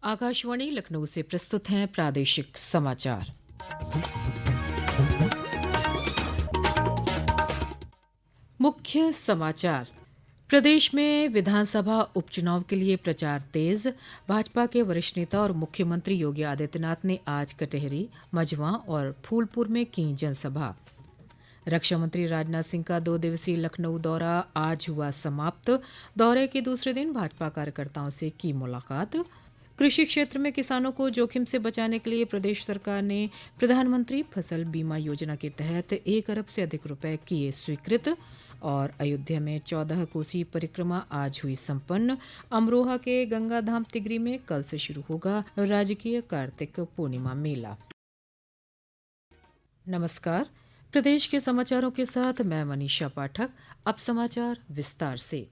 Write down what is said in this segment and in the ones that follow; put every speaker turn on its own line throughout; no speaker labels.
आकाशवाणी लखनऊ से प्रस्तुत हैं प्रादेशिक समाचार। मुख्य समाचार। प्रदेश में विधानसभा उपचुनाव के लिए प्रचार तेज। भाजपा के वरिष्ठ नेता और मुख्यमंत्री योगी आदित्यनाथ ने आज कटेहरी, मझवा और फूलपुर में की जनसभा। रक्षा मंत्री राजनाथ सिंह का 2 दिवसीय लखनऊ दौरा आज हुआ समाप्त। दौरे के दूसरे दिन भाजपा कार्यकर्ताओं से की मुलाकात। कृषि क्षेत्र में किसानों को जोखिम से बचाने के लिए प्रदेश सरकार ने प्रधानमंत्री फसल बीमा योजना के तहत 1 अरब से अधिक रुपए किए स्वीकृत। और अयोध्या में 14 कोसी परिक्रमा आज हुई संपन्न। अमरोहा के गंगाधाम तिगरी में कल से शुरू होगा राजकीय कार्तिक पूर्णिमा मेला। नमस्कार। प्रदेश के समाचारों के साथ मैं मनीषा पाठक। अब समाचार विस्तार से।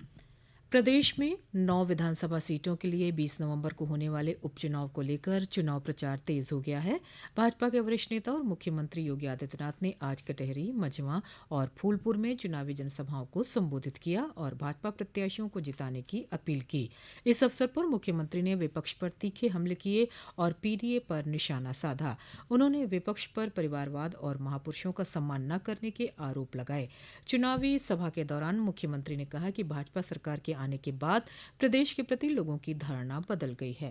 प्रदेश में 9 विधानसभा सीटों के लिए 20 नवंबर को होने वाले उपचुनाव को लेकर चुनाव प्रचार तेज हो गया है। भाजपा के वरिष्ठ नेता और मुख्यमंत्री योगी आदित्यनाथ ने आज कटेहरी, मझवा और फूलपुर में चुनावी जनसभाओं को संबोधित किया और भाजपा प्रत्याशियों को जिताने की अपील की। इस अवसर पर मुख्यमंत्री ने विपक्ष पर तीखे हमले किए और पीडीए पर निशाना साधा। उन्होंने विपक्ष पर परिवारवाद और महापुरुषों का सम्मान न करने के आरोप लगाए। चुनावी सभा के दौरान मुख्यमंत्री ने कहा कि भाजपा सरकार के आने के बाद प्रदेश के प्रति लोगों की धारणा बदल गई है।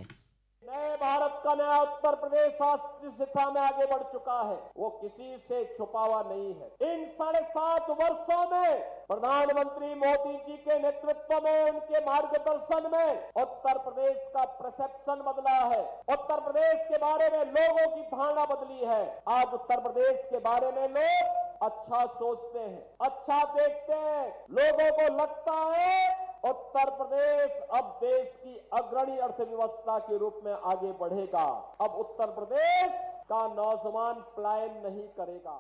नए भारत का नया उत्तर प्रदेश आज जिस दिशा में आगे बढ़ चुका है वो किसी से छुपा हुआ नहीं है। इन 7.5 वर्षों में प्रधानमंत्री मोदी जी के नेतृत्व में, उनके मार्गदर्शन में उत्तर प्रदेश का परसेप्शन बदला है। उत्तर प्रदेश के बारे में लोगों की धारणा बदली है। आज उत्तर प्रदेश के बारे में लोग अच्छा सोचते हैं, अच्छा देखते हैं। लोगों को लगता है उत्तर प्रदेश अब देश की अग्रणी अर्थव्यवस्था के रूप में आगे बढ़ेगा। अब उत्तर प्रदेश का नौजवान पलायन नहीं करेगा।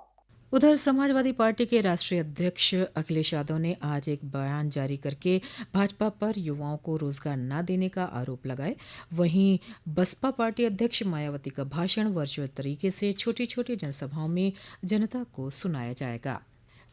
उधर समाजवादी पार्टी के राष्ट्रीय अध्यक्ष अखिलेश यादव ने आज एक बयान जारी करके भाजपा पर युवाओं को रोजगार न देने का आरोप लगाए। वहीं बसपा पार्टी अध्यक्ष मायावती का भाषण वर्चुअल तरीके से छोटी छोटी जनसभाओं में जनता को सुनाया जाएगा।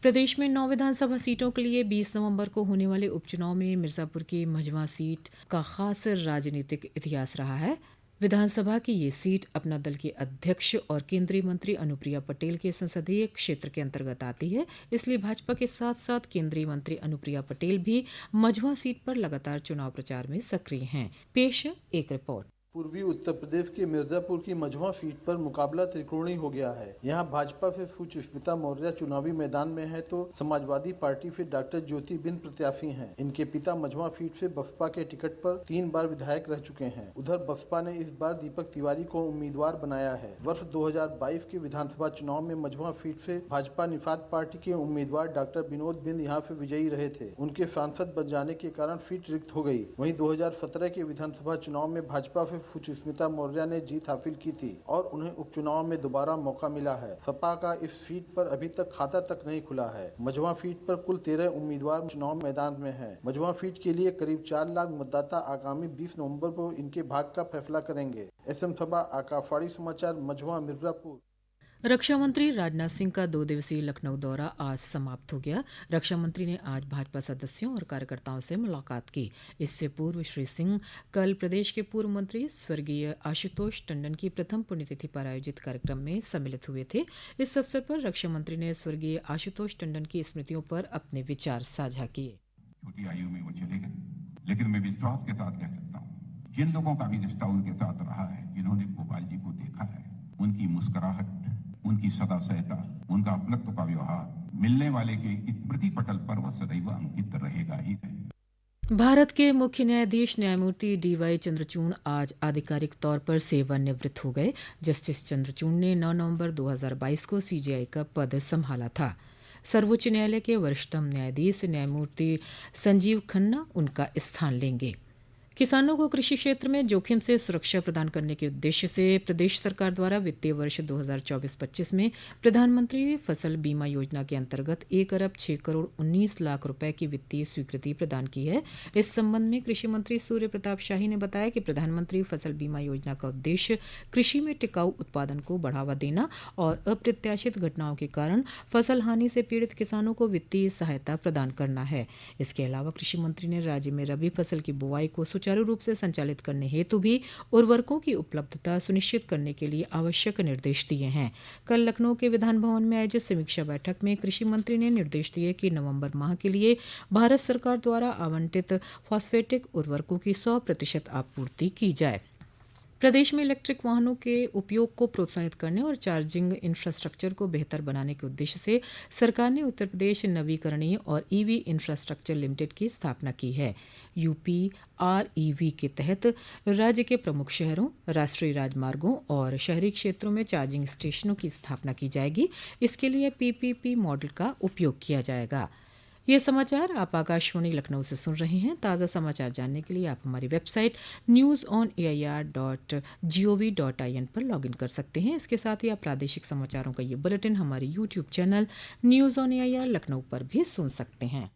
प्रदेश में 9 विधानसभा सीटों के लिए 20 नवंबर को होने वाले उपचुनाव में मिर्जापुर की मझवा सीट का खास राजनीतिक इतिहास रहा है। विधानसभा की ये सीट अपना दल के अध्यक्ष और केंद्रीय मंत्री अनुप्रिया पटेल के संसदीय क्षेत्र के अंतर्गत आती है। इसलिए भाजपा के साथ साथ केंद्रीय मंत्री अनुप्रिया पटेल भी मझवा सीट पर लगातार चुनाव प्रचार में सक्रिय हैं। पेश है एक रिपोर्ट।
पूर्वी उत्तर प्रदेश के मिर्जापुर की मझवा सीट पर मुकाबला त्रिकोणीय हो गया है। यहां भाजपा से सुष्मिता मौर्य चुनावी मैदान में है तो समाजवादी पार्टी से डॉक्टर ज्योति बिंद प्रत्याशी हैं। इनके पिता मझवा सीट से बसपा के टिकट पर 3 बार विधायक रह चुके हैं। उधर बसपा ने इस बार दीपक तिवारी को उम्मीदवार बनाया है। वर्ष 2022 के विधानसभा चुनाव में मझवा सीट से भाजपा निषाद पार्टी के उम्मीदवार डॉक्टर विनोद बिंद यहाँ से विजयी रहे थे। उनके सांसद बन जाने के कारण सीट रिक्त हो गयी। वहीं 2017 के विधानसभा चुनाव में भाजपा से सुष्मिता मौर्य ने जीत हासिल की थी और उन्हें उपचुनाव में दोबारा मौका मिला है। सपा का इस सीट पर अभी तक खाता तक नहीं खुला है। मझवा सीट पर कुल 13 उम्मीदवार चुनाव मैदान में हैं। मझवा सीट के लिए करीब 4 लाख मतदाता आगामी 20 नवंबर को इनके भाग्य का फैसला करेंगे। एसएम सभा, आकाशवाणी समाचार, मझवा, मिर्जापुर।
रक्षा मंत्री राजनाथ सिंह का 2 दिवसीय लखनऊ दौरा आज समाप्त हो गया। रक्षा मंत्री ने आज भाजपा सदस्यों और कार्यकर्ताओं से मुलाकात की। इससे पूर्व श्री सिंह कल प्रदेश के पूर्व मंत्री स्वर्गीय आशुतोष टंडन की प्रथम पुण्यतिथि पर आयोजित कार्यक्रम में सम्मिलित हुए थे। इस अवसर पर रक्षा मंत्री ने स्वर्गीय आशुतोष टंडन की स्मृतियों पर अपने विचार साझा किए।
छोटी आयु में वो चले गए, लेकिन मैं विश्वास के साथ कह सकता हूँ जिन लोगों का भी रिश्ता उनके साथ रहा है, जिन्होंने गोपाल जी को देखा है, उनकी मुस्कुराहट, उनकी सदा सहता, उनका अपनत्व का व्यवहार मिलने वाले के स्मृति पटल पर वह सदैव अंकित रहेगा ही है।
भारत के मुख्य न्यायाधीश न्यायमूर्ति डीवाई चंद्रचूड़ आज आधिकारिक तौर पर सेवानिवृत्त हो गए। जस्टिस चंद्रचूड़ ने 9 नवंबर 2022 को सीजेआई का पद संभाला था। सर्वोच्च न्यायालय के वरिष्ठतम न्यायाधीश न्यायमूर्ति संजीव खन्ना उनका स्थान लेंगे। किसानों को कृषि क्षेत्र में जोखिम से सुरक्षा प्रदान करने के उद्देश्य से प्रदेश सरकार द्वारा वित्तीय वर्ष 2024-25 में प्रधानमंत्री फसल बीमा योजना के अंतर्गत 1 अरब 6 करोड़ 19 लाख रुपए की वित्तीय स्वीकृति प्रदान की है। इस संबंध में कृषि मंत्री सूर्य प्रताप शाही ने बताया कि प्रधानमंत्री फसल बीमा योजना का उद्देश्य कृषि में टिकाऊ उत्पादन को बढ़ावा देना और अप्रत्याशित घटनाओं के कारण फसल हानि से पीड़ित किसानों को वित्तीय सहायता प्रदान करना है। इसके अलावा कृषि मंत्री ने राज्य में रबी फसल की बुआई को सुचारू रूप से संचालित करने हेतु भी उर्वरकों की उपलब्धता सुनिश्चित करने के लिए आवश्यक निर्देश दिए हैं। कल लखनऊ के विधान भवन में आयोजित समीक्षा बैठक में कृषि मंत्री ने निर्देश दिए कि नवंबर माह के लिए भारत सरकार द्वारा आवंटित फॉस्फेटिक उर्वरकों की 100% आपूर्ति की जाए। प्रदेश में इलेक्ट्रिक वाहनों के उपयोग को प्रोत्साहित करने और चार्जिंग इंफ्रास्ट्रक्चर को बेहतर बनाने के उद्देश्य से सरकार ने उत्तर प्रदेश नवीकरणीय और ईवी इंफ्रास्ट्रक्चर लिमिटेड की स्थापना की है। UPREV के तहत राज्य के प्रमुख शहरों, राष्ट्रीय राजमार्गों और शहरी क्षेत्रों में चार्जिंग स्टेशनों की स्थापना की जाएगी। इसके लिए PPP मॉडल का उपयोग किया जाएगा। ये समाचार आप आकाशवाणी लखनऊ से सुन रहे हैं। ताज़ा समाचार जानने के लिए आप हमारी वेबसाइट newsonair.gov.in पर लॉगिन कर सकते हैं। इसके साथ ही आप प्रादेशिक समाचारों का ये बुलेटिन हमारे YouTube channel news on AIR Lucknow पर भी सुन सकते हैं।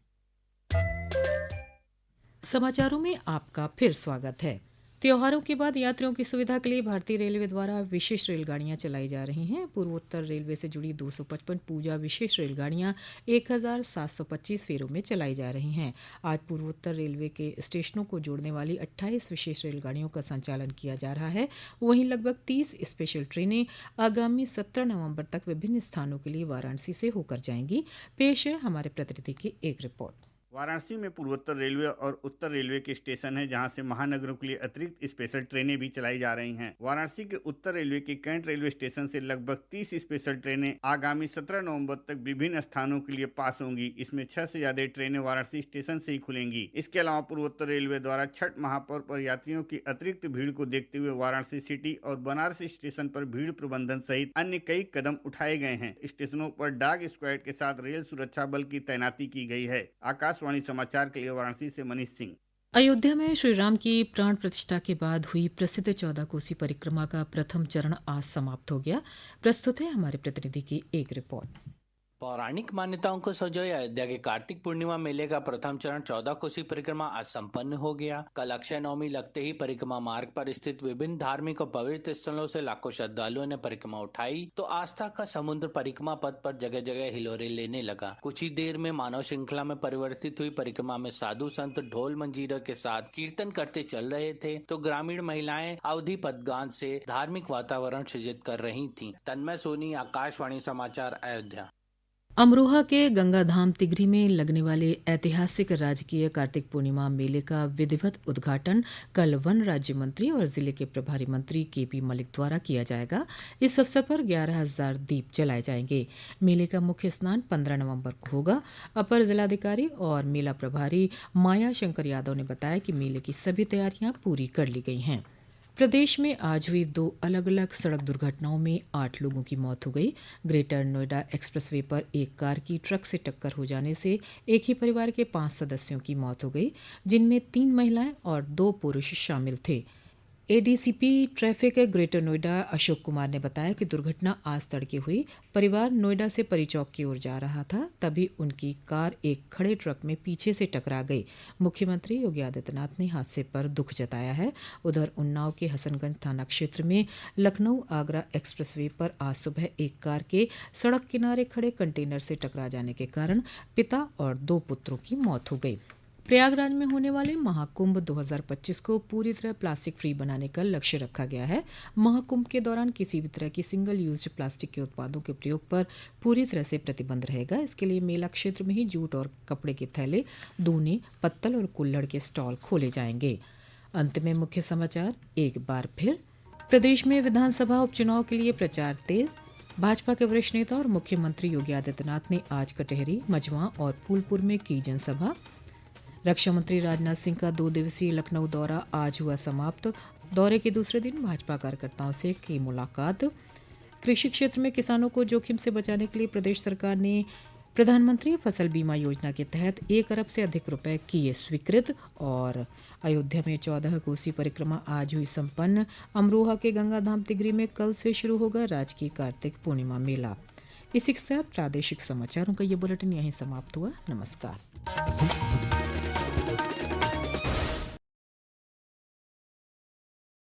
समाचारों में आपका फिर स्वागत है। त्योहारों के बाद यात्रियों की सुविधा के लिए भारतीय रेलवे द्वारा विशेष रेलगाड़ियां चलाई जा रही हैं। पूर्वोत्तर रेलवे से जुड़ी 255 पूजा विशेष रेलगाड़ियां 1725 फेरों में चलाई जा रही हैं। आज पूर्वोत्तर रेलवे के स्टेशनों को जोड़ने वाली 28 विशेष रेलगाड़ियों का संचालन किया जा रहा है। वहीं लगभग 30 स्पेशल ट्रेनें आगामी 17 नवंबर तक विभिन्न स्थानों के लिए वाराणसी से होकर जाएंगी। पेश है हमारे प्रतिनिधि की एक रिपोर्ट।
वाराणसी में पूर्वोत्तर रेलवे और उत्तर रेलवे के स्टेशन है, जहां से महानगरों के लिए अतिरिक्त स्पेशल ट्रेनें भी चलाई जा रही हैं। वाराणसी के उत्तर रेलवे के कैंट रेलवे स्टेशन से लगभग 30 स्पेशल ट्रेनें आगामी 17 नवंबर तक विभिन्न स्थानों के लिए पास होंगी। इसमें 6 से ज्यादा ट्रेनें वाराणसी स्टेशन से ही खुलेंगी। इसके अलावा पूर्वोत्तर रेलवे द्वारा छठ महापर्व पर यात्रियों की अतिरिक्त भीड़ को देखते हुए वाराणसी सिटी और बनारस स्टेशन पर भीड़ प्रबंधन सहित अन्य कई कदम उठाए गए हैं। स्टेशनों पर डॉग स्क्वाड के साथ रेल सुरक्षा बल की तैनाती की गई है। आकाशवाणी समाचार के लिए वाराणसी से मनीष सिंह।
अयोध्या में श्री राम की प्राण प्रतिष्ठा के बाद हुई प्रसिद्ध 14 कोसी परिक्रमा का प्रथम चरण आज समाप्त हो गया। प्रस्तुत है हमारे प्रतिनिधि की एक रिपोर्ट।
पौराणिक मान्यताओं को सजोए अयोध्या के कार्तिक पूर्णिमा मेले का प्रथम चरण 14 कोसी परिक्रमा आज संपन्न हो गया। कल अक्षय नवमी लगते ही परिक्रमा मार्ग पर स्थित विभिन्न धार्मिक और पवित्र स्थलों से लाखों श्रद्धालुओं ने परिक्रमा उठाई तो आस्था का समुद्र परिक्रमा पथ पर जगह जगह हिलोरे लेने लगा। कुछ ही देर में मानव श्रृंखला में परिवर्तित हुई परिक्रमा में साधु संत ढोल मंजीरा के साथ कीर्तन करते चल रहे थे तो ग्रामीण महिलाएं अवधि पदगान से धार्मिक वातावरण सृजित कर रही थीं। तन्मय सोनी, आकाशवाणी समाचार, अयोध्या।
अमरोहा के गंगाधाम तिगरी में लगने वाले ऐतिहासिक राजकीय कार्तिक पूर्णिमा मेले का विधिवत उद्घाटन कल वन राज्य मंत्री और जिले के प्रभारी मंत्री KP मलिक द्वारा किया जाएगा। इस अवसर पर 11,000 दीप जलाए जाएंगे। मेले का मुख्य स्नान 15 नवंबर को होगा। अपर जिलाधिकारी और मेला प्रभारी माया शंकर यादव ने बताया कि मेले की सभी तैयारियां पूरी कर ली गई हैं। प्रदेश में आज हुई 2 अलग अलग सड़क दुर्घटनाओं में 8 लोगों की मौत हो गई। ग्रेटर नोएडा एक्सप्रेसवे पर एक कार की ट्रक से टक्कर हो जाने से एक ही परिवार के 5 सदस्यों की मौत हो गई, जिनमें 3 महिलाएं और 2 पुरुष शामिल थे। ADCP traffic greater Noida Ashok Kumar ने बताया कि दुर्घटना आज तड़के हुई। परिवार नोएडा से परी चौक की ओर जा रहा था, तभी उनकी कार एक खड़े ट्रक में पीछे से टकरा गई। मुख्यमंत्री योगी आदित्यनाथ ने हादसे पर दुख जताया है। उधर उन्नाव के हसनगंज थाना क्षेत्र में लखनऊ आगरा एक्सप्रेसवे पर आज सुबह एक कार के सड़क किनारे खड़े कंटेनर से टकरा जाने के कारण पिता और 2 पुत्रों की मौत हो गई। प्रयागराज में होने वाले महाकुंभ 2025 को पूरी तरह प्लास्टिक फ्री बनाने का लक्ष्य रखा गया है। महाकुंभ के दौरान किसी भी तरह की सिंगल यूज्ड प्लास्टिक के उत्पादों के प्रयोग पर पूरी तरह से प्रतिबंध रहेगा। इसके लिए मेला क्षेत्र में ही जूट और कपड़े के थैले, दूने, पत्तल और कुल्हड़ के स्टॉल खोले जाएंगे। अंत में मुख्य समाचार एक बार फिर। प्रदेश में विधानसभा उपचुनाव के लिए प्रचार तेज। भाजपा के वरिष्ठ नेता और मुख्यमंत्री योगी आदित्यनाथ ने आज कटहरी, मझवा और फूलपुर में की जनसभा। रक्षा मंत्री राजनाथ सिंह का 2 दिवसीय लखनऊ दौरा आज हुआ समाप्त। दौरे के दूसरे दिन भाजपा कार्यकर्ताओं से की मुलाकात। कृषि क्षेत्र में किसानों को जोखिम से बचाने के लिए प्रदेश सरकार ने प्रधानमंत्री फसल बीमा योजना के तहत 1 अरब से अधिक रुपए किए स्वीकृत। और अयोध्या में 14 कोसी परिक्रमा आज हुई संपन्न। अमरोहा के गंगाधाम तिगरी में कल से शुरू होगा राजकीय कार्तिक पूर्णिमा मेला। इसी के साथ प्रादेशिक समाचारों का ये बुलेटिन यहीं समाप्त हुआ। नमस्कार।